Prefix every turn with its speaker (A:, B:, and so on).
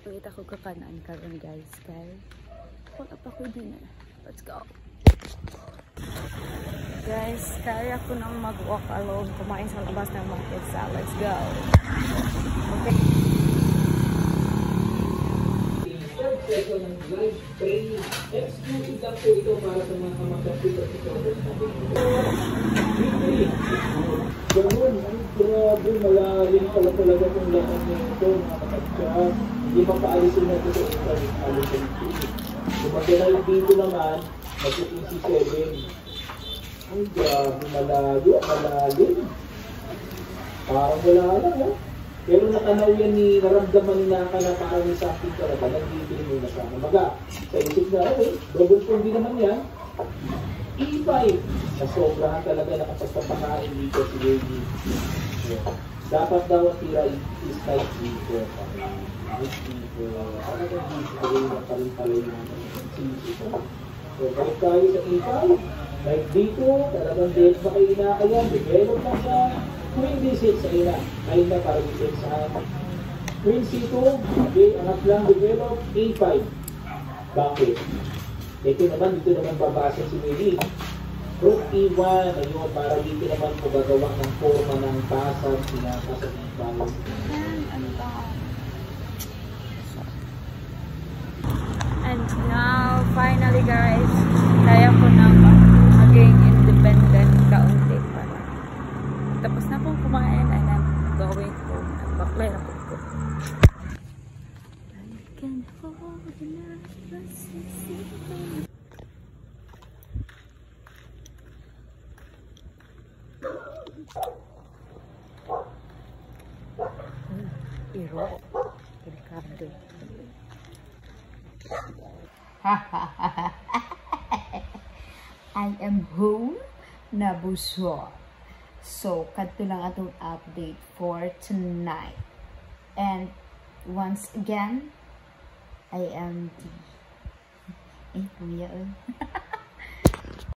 A: Wait ako kakanaan karon guys. Kay wala pa ko din eh. Let's go. Guys, kaya ko nang mag-walk alone. Kumain sa labas ng mga pizza. Let's go. Okay.
B: Ito ng live training. Exclusive lang po ito para sa mga kamakapit at ito. Ganun, grabe, malalim pala talaga kung lahat nito, mga kapatya. Hindi mapaalisin natin sa internet, alisin ito. Kumagana dito naman, mag-27. Ay, grabe, malalim. Parang wala lang, ha? Pero natanaw yan naramdaman ni Naka na parang may something talaga, nag-ibig mo na sa maga. Sa isip na, okay, double phone din naman yan. E5, na sobrahan talaga nakapagpapakain dito si Lady. Dapat daw ang tira is type dito. Ano kung dito na parin-pala yung dito. So, balik tayo sa E5. Like dito, talagang dead ba kayo Naka yan, develop na siya. Queen D6 sa ina, ay na para dito sa Queen C2, okay, angat lang, develop, A5. Bakit? Dito naman babasa si Mili. Rook E1, ayun, para dito naman po gagawa ng forma ng pasag, sinakasag ng bago.
A: And now, finally guys, kaya ko na maging independent kaunti pa. Tapos na pong kumain and I'm going home. Baklay na po ko. I can hold Iro. Delikado. I am home na busog. So, kadto lang atong update for tonight. And once again, I am the kuya.